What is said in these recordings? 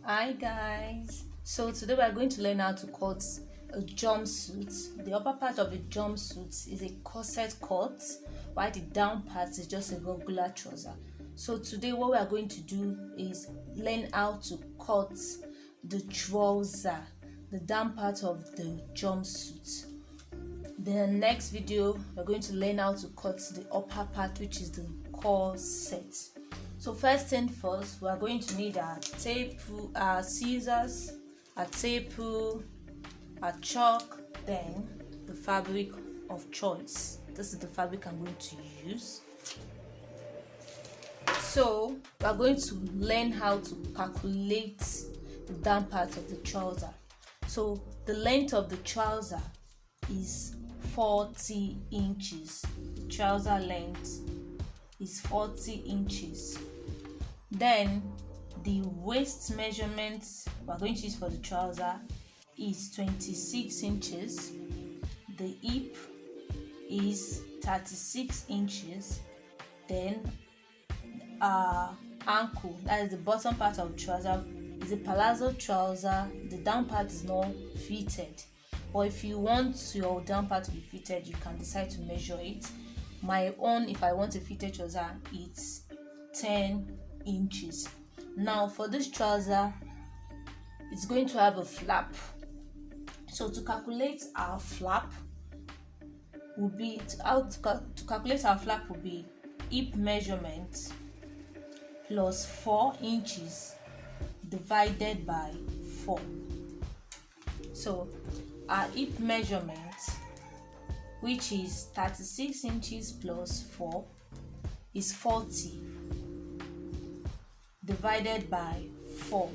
Hi guys, so today we are going to learn how to cut a jumpsuit. The upper part of the jumpsuit is a corset cut, while the down part is just a regular trouser. So today what we are going to do is learn how to cut the trouser, the down part of the jumpsuit. The next video we're going to learn how to cut the upper part, which is the corset. So first thing first, we are going to need our tape, our scissors, a tape, a chalk, then the fabric of choice. This is the fabric I'm going to use. So we are going to learn how to calculate the down part of the trouser. So the length of the trouser is 40 inches. The trouser length is 40 inches. Then the waist measurement we're going to use for the trouser is 26 inches. The hip is 36 inches. Then ankle, that is the bottom part of the trouser, is a palazzo trouser. The down part is not fitted, but if you want your down part to be fitted, you can decide to measure it. My own, if I want a fitted trouser, it's 10 inches. Now for this trouser, it's going to have a flap. So to calculate our flap will be hip measurement plus 4 inches divided by 4. So our hip measurement, which is 36 inches plus 4, is 40 divided by 4,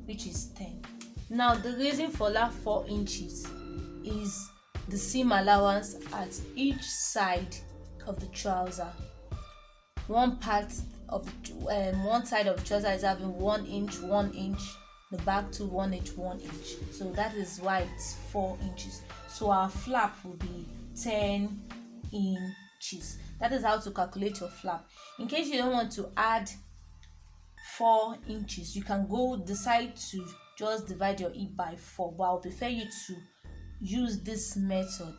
which is 10. Now the reason for that 4 inches is the seam allowance at each side of the trouser. One side of the trouser is having 1 inch, 1 inch, the back to 1 inch, 1 inch. So that is why it's 4 inches. So our flap will be 10 inches. That is how to calculate your flap. In case you don't want to add 4 inches, you can decide to just divide your hip by 4, but I'll prefer you to use this method.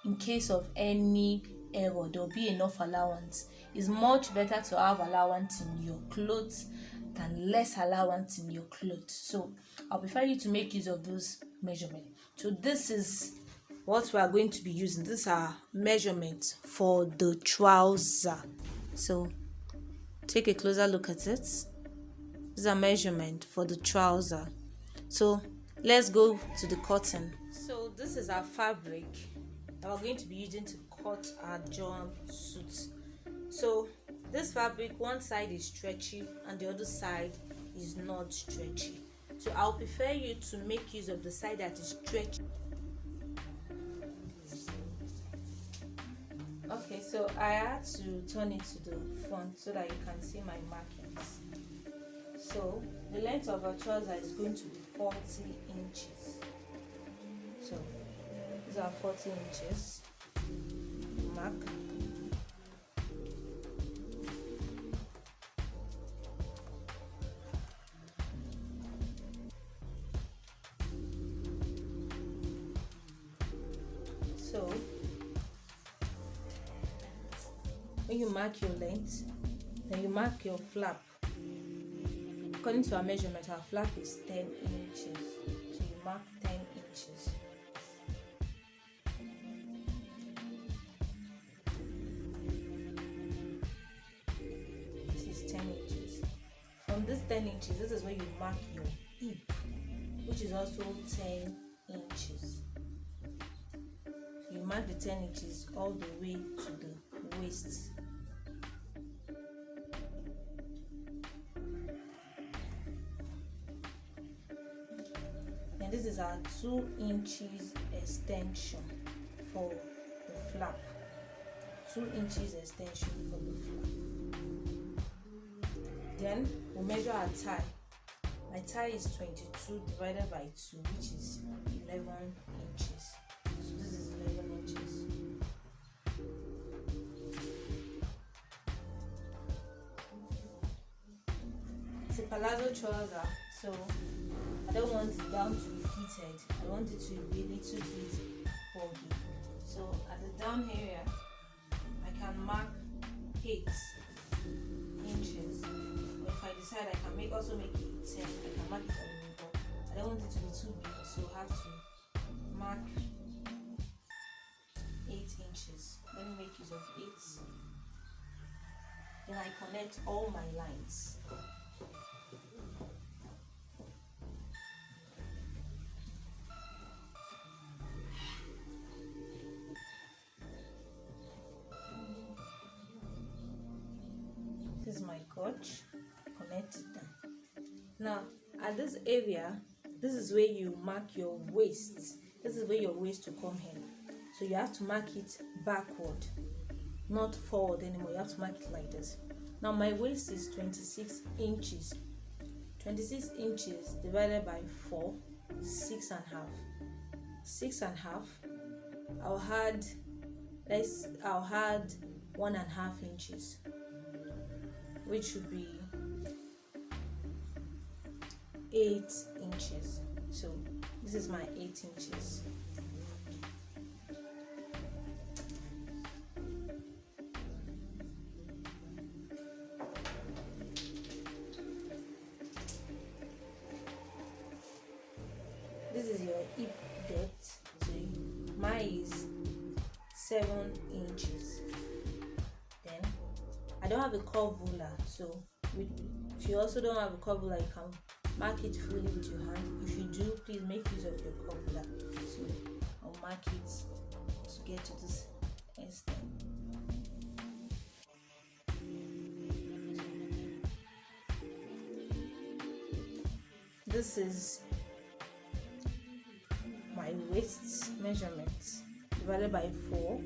In case of any error, there will be enough allowance. It's much better to have allowance in your clothes than less allowance in your clothes. So I'll prefer you to make use of those measurements. So this is what we are going to be using. These are measurements for the trouser. So take a closer look at it. This is a measurement for the trouser. So let's go to the cutting. So this is our fabric that we're going to be using to cut our jumpsuit. So this fabric, one side is stretchy and the other side is not stretchy. So I'll prefer you to make use of the side that is stretchy. Okay, so I had to turn it to the front so that you can see my markings. So the length of our trouser is going to be 40 inches. So these are 40 inches. Mark. So when you mark your length, then you mark your flap. According to our measurement, our flap is 10 inches. So you mark 10 inches. This is 10 inches. From this 10 inches, this is where you mark your hip, which is also 10 inches. So you mark the 10 inches all the way to the waist. This is our 2 inches extension for the flap. 2 inches extension for the flap. Then we'll measure our tie. My tie is 22 divided by 2, which is 11 inches. So this is 11 inches. palazzo trouser, so I don't want the down to be fitted. I want it to be a little bit bulgy. So at the down area, I can mark 8 inches. Or if I decide I can also make it 10, I can mark it on the middle. I don't want it to be too big, so I have to mark 8 inches. Let me make use of 8. Then I connect all my lines. This is my crotch. Connect it down. Now at this area, this is where you mark your waist. This is where your waist will come in. So you have to mark it backward, not forward anymore. You have to mark it like this. Now my waist is 26 inches. 26 inches divided by 4 is 6.5. 6.5. I'll add 1.5 inches, which should be 8 inches. So this is my 8 inches. This is your hip depth. So mine is 7 inches. Then I don't have a curve ruler, so if you also don't have a curve ruler, you can mark it fully with your hand. If you do, please make use of your curve ruler. So I'll mark it to get to this extent. This is my waist measurement divided by 4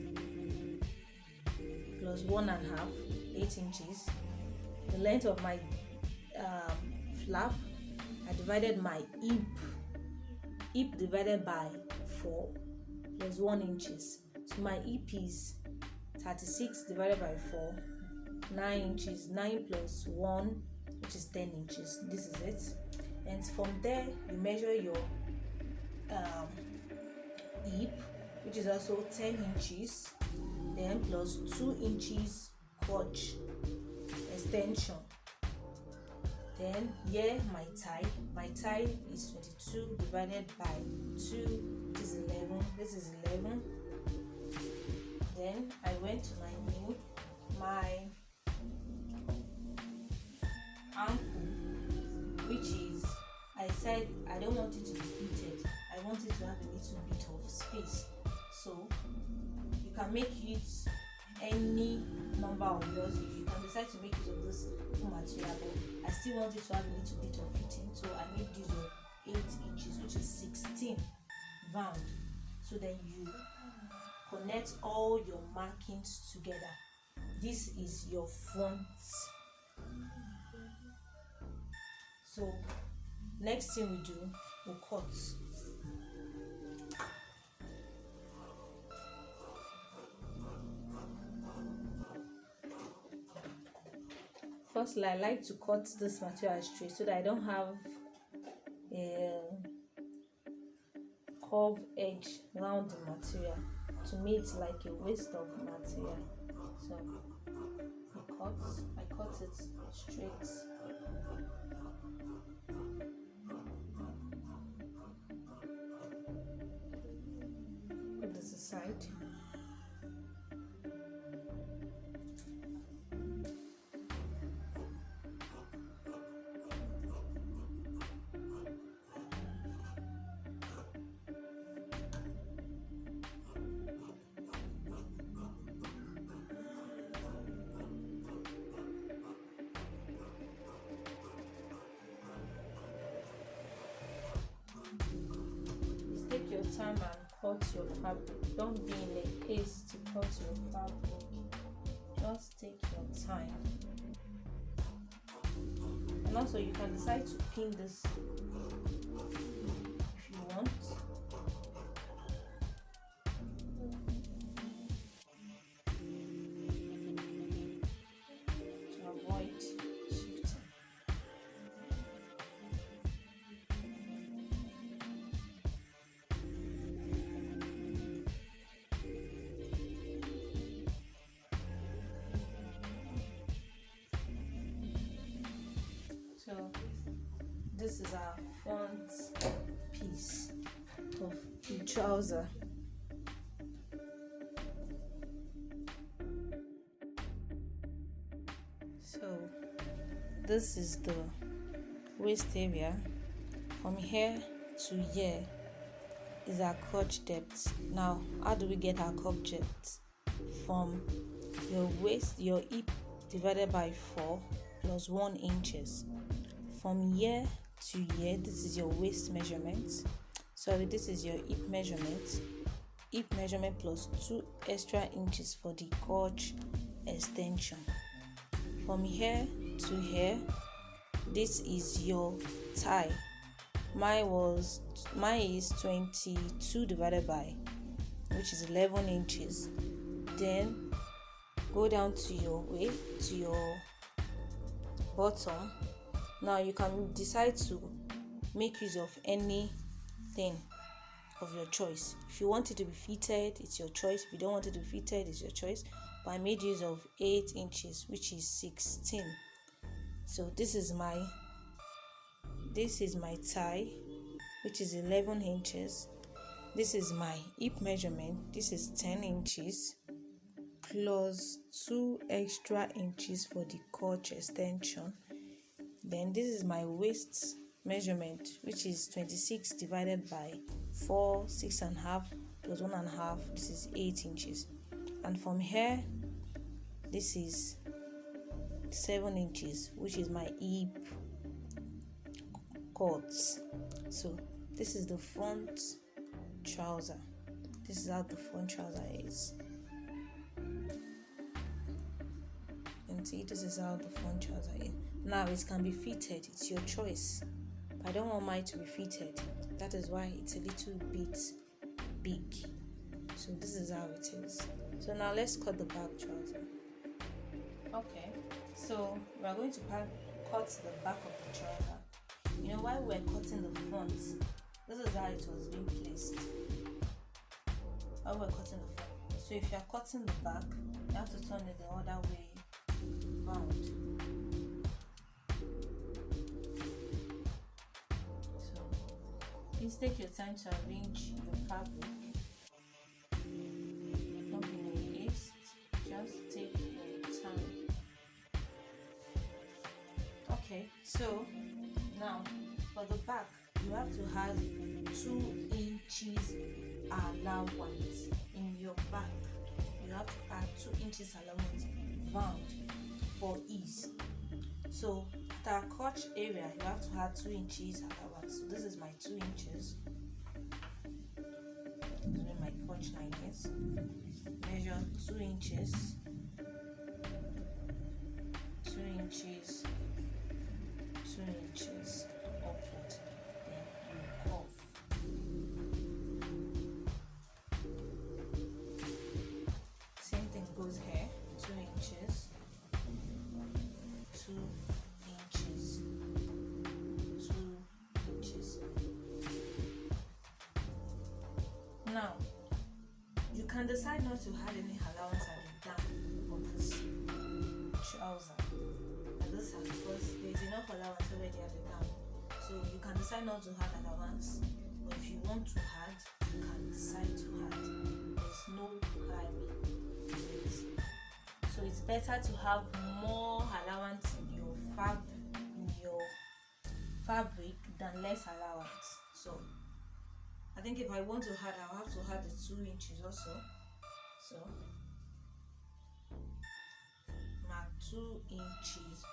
plus 1.5, 8 inches. The length of my flap, I divided my hip divided by 4 plus 1 inches. So my hip is 36 divided by 4, 9 inches. 9 plus 1, which is 10 inches. This is it. And from there you measure your hip, which is also 10 inches, then plus 2 inches crotch extension. Then here my thigh is 22 divided by 2, this is 11, this is 11. Then I went to my knee, my ankle, which is, I said I don't want it to be fitted. I want it to have a little bit of space. So you can make use any number of yours. If you can decide to make use of this full material, but I still want it to have a little bit of fitting. So I made use of 8 inches, which is 16 round. So then you connect all your markings together. This is your front. So next thing we do, we'll cut. Firstly, I like to cut this material straight so that I don't have a curved edge around the material. To me, it's like a waste of material. So I cut it straight. Put this aside. Take your time and cut your fabric. Don't be in a haste to cut your fabric. Just take your time. And also you can decide to pin this if you want. To avoid shifting. this is our front piece of the trouser. So this is the waist area. From here to here is our crotch depth. Now, how do we get our crotch depth? From your waist, your hip divided by 4 plus 1 inches. From here to here, this is your waist measurement. Sorry, this is your hip measurement. Hip measurement plus 2 extra inches for the crotch extension. From here to here, this is your thigh. Mine is 22 divided by, which is 11 inches. Then go down to your waist, to your bottom. Now you can decide to make use of anything of your choice. If you want it to be fitted, it's your choice. If you don't want it to be fitted, it's your choice. But I made use of 8 inches, which is 16. So this is my thigh, which is 11 inches. This is my hip measurement. This is 10 inches plus 2 extra inches for the crotch extension. Then this is my waist measurement, which is 26 divided by 4, 6.5 plus 1.5. This is 8 inches. And from here, this is 7 inches, which is my hip cuts. So this is the front trouser. This is how the front trouser is. And see, this is how the front trouser is. Now it can be fitted, it's your choice. But I don't want mine to be fitted. That is why it's a little bit big. So this is how it is. So now let's cut the back trouser. Okay, so we are going to cut the back of the trouser. You know, while we're cutting the front, this is how it was being placed. While we're cutting the front. So if you are cutting the back, you have to turn it the other way round. So please take your time to arrange your fabric. Don't be in a haste, just take your time. Okay, so now for the back, you have to have 2 inches allowance in your back. You have to add 2 inches allowance round for ease. So at our crotch area, you have to add 2 inches allowance. So this is my 2 inches. This is where my crotch line is. Measure 2 inches. 2 inches. 2 inches upward. Then you curve. Same thing goes here. 2 inches. 2 inches. 2 inches. Now you can decide not to add any allowance at the down of this trouser. This has, because there's enough allowance already at the down, so you can decide not to add allowance, but if you want to add, you can decide to add. There's no crime in it. So it's better to have more allowance in your fabric than less allowance. So I think if I want to add, I'll have to add the 2 inches also. So mark 2 inches.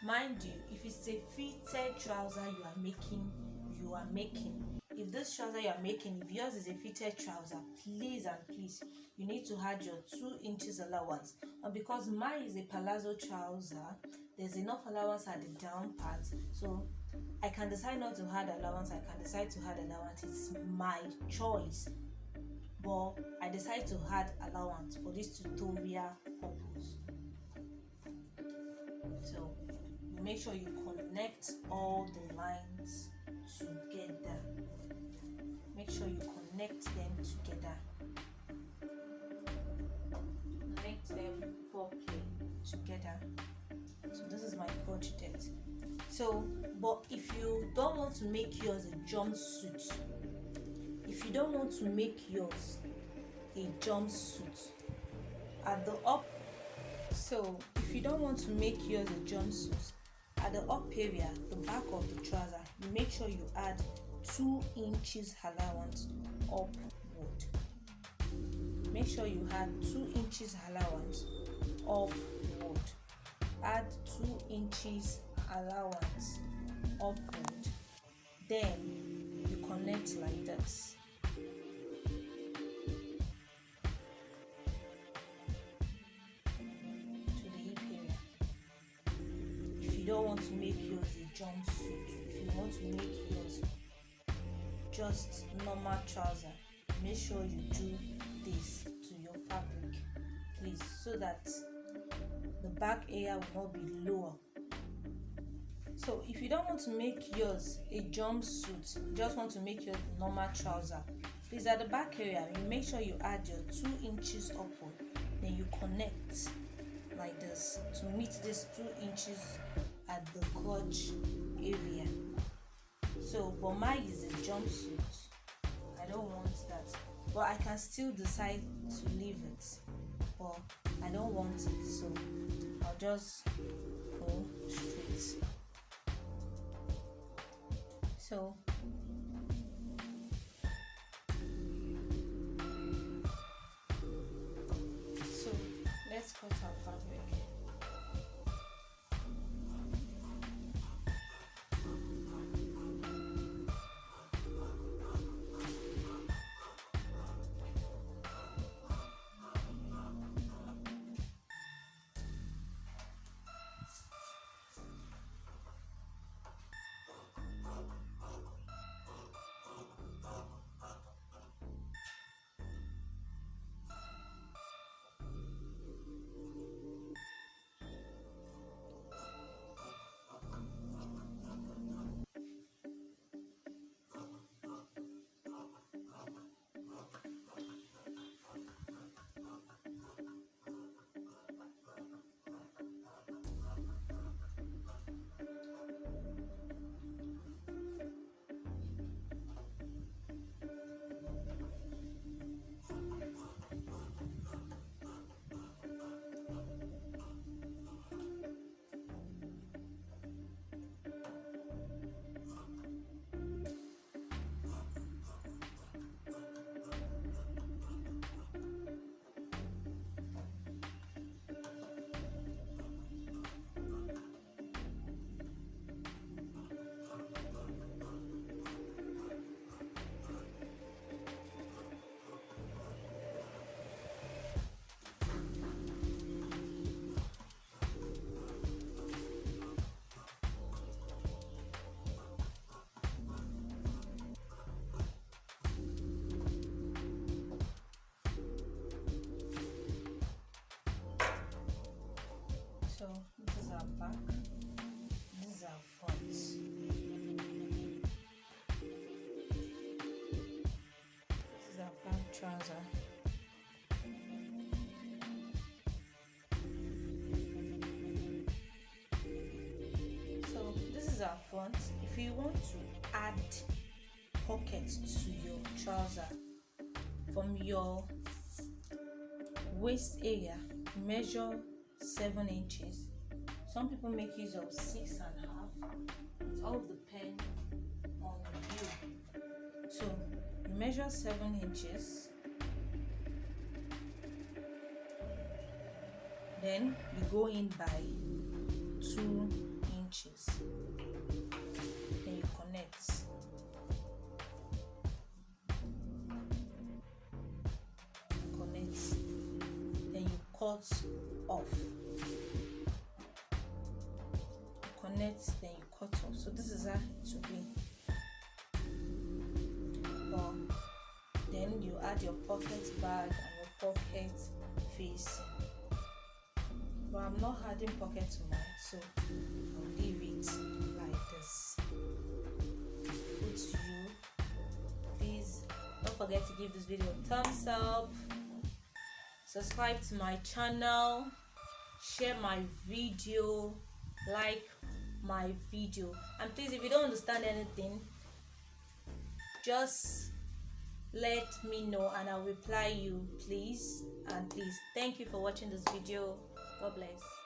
Mind you, if it's a fitted trouser you are making, if this trouser you are making, if yours is a fitted trouser, please you need to add your 2 inches allowance. And because mine is a palazzo trouser, there's enough allowance at the down part, so I can decide not to add allowance, I can decide to add allowance. It's my choice, but I decide to add allowance for this tutorial purpose. So make sure you connect all the lines together. Make sure you connect them together. Connect them properly together. So this is my my crotch depth. So, but if you don't want to make yours a jumpsuit, if you don't want to make yours a jumpsuit at the up, so if you don't want to make yours a jumpsuit at the up area, the back of the trouser, you make sure you add 2 inches allowance upward. Make sure you add 2 inches allowance upward. Add 2 inches allowance upward. Then you connect like this. To the hip area. If you don't want to make yours a jumpsuit, if you want to make yours just normal trouser, make sure you do this to your fabric, please, so that the back area will not be lower. So if you don't want to make yours a jumpsuit, you just want to make your normal trouser, please, at the back area, you make sure you add your 2 inches upward, then you connect like this to meet this 2 inches at the crotch area. So, but mine is a jumpsuit. I don't want that, but I can still decide to leave it, but I don't want it, so I'll just go straight. So let's cut our fabric. So this is our back, this is our front. This is our back trouser. So this is our front. If you want to add pockets to your trouser from your waist area, measure 7 inches. Some people make use of 6.5. It all depends on you. So you measure 7 inches, then you go in by 2 inches, then you connect. Then you cut off. Connect, then you cut off. So this is how it will be. Then you add your pocket bag and your pocket facing. But I'm not adding pocket to mine, so I'll leave it like this. Good to you. Please don't forget to give this video a thumbs up, subscribe to my channel, share my video, like my video. And please, if you don't understand anything, just let me know and I'll reply you, please. And please, thank you for watching this video. God bless.